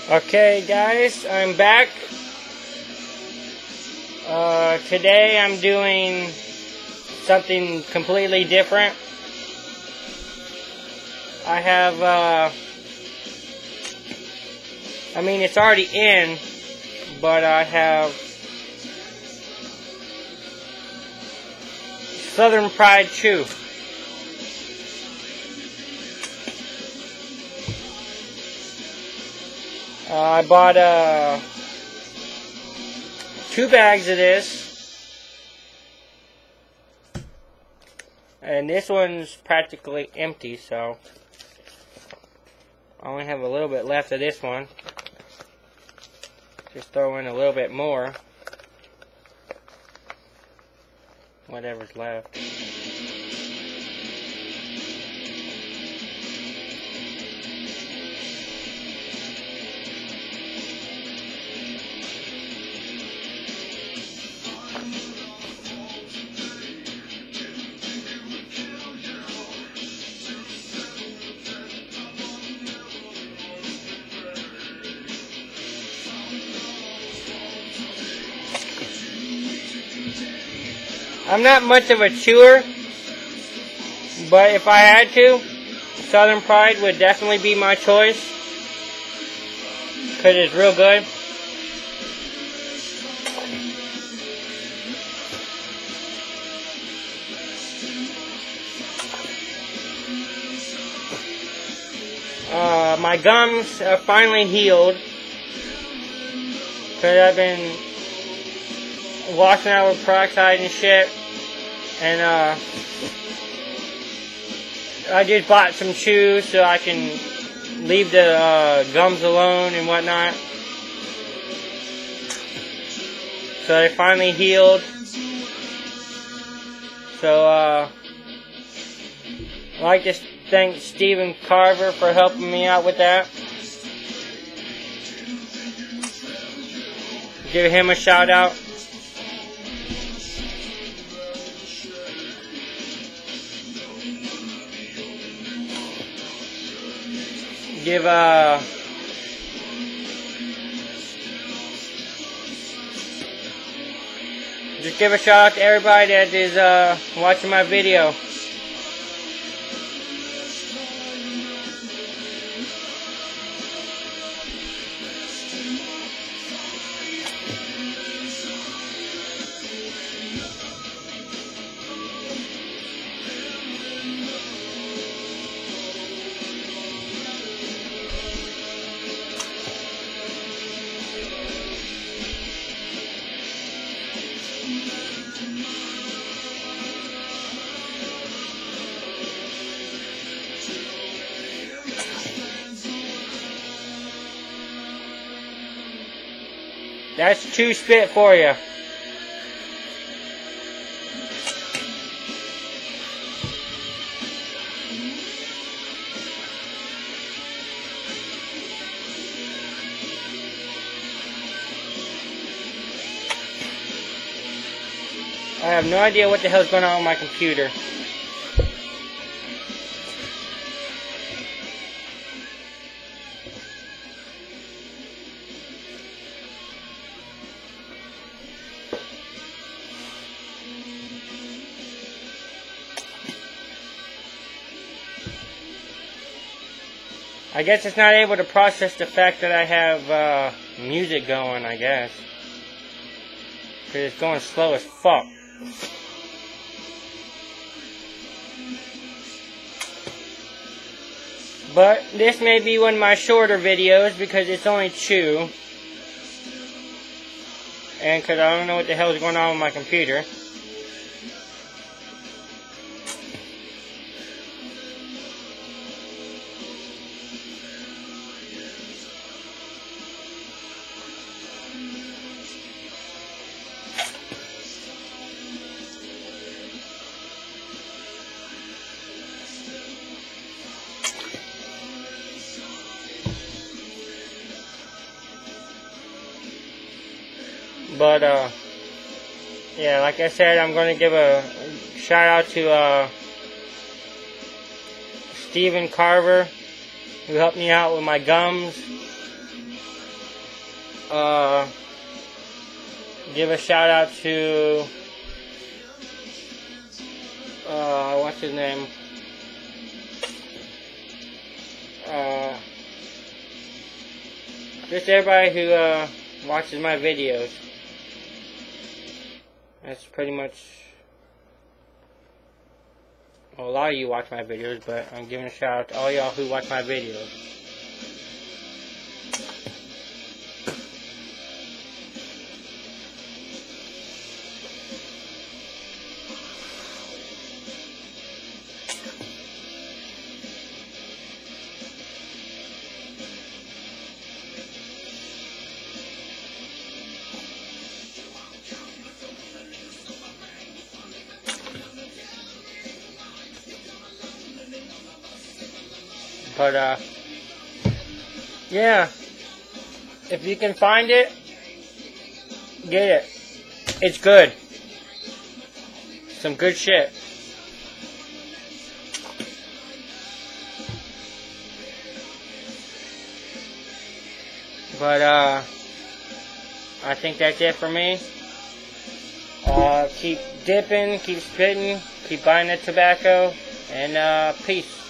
Okay guys, I'm back. Today I'm doing something completely different. I have, it's already in, but I have Southern Pride Chew. I bought 2 bags of this, and this one's practically empty, so I only have a little bit left of this one. Just throw in a little bit more, whatever's left. I'm not much of a chewer, but if I had to, Southern Pride would definitely be my choice, because it's real good. My gums are finally healed, because I've been washing out with peroxide and shit, and I just bought some chews so I can leave the gums alone and whatnot. So they finally healed. So I'd like to thank Stephen Carver for helping me out with that. Give him a shout out. Just give a shout out to everybody that is watching my video. That's chew spit for you. I have no idea what the hell's going on with my computer. I guess it's not able to process the fact that I have music going, I guess. Because it's going slow as fuck. But this may be one of my shorter videos because it's only chew. And because I don't know what the hell is going on with my computer. But, yeah, like I said, I'm going to give a shout out to Stephen Carver, who helped me out with my gums. give a shout out to what's his name? Just everybody who watches my videos. That's pretty much. Well, a lot of you watch my videos, but I'm giving a shout out to all y'all who watch my videos. But, yeah, if you can find it, get it. It's good. Some good shit. But, I think that's it for me. Keep dipping, keep spitting, keep buying the tobacco, and, peace.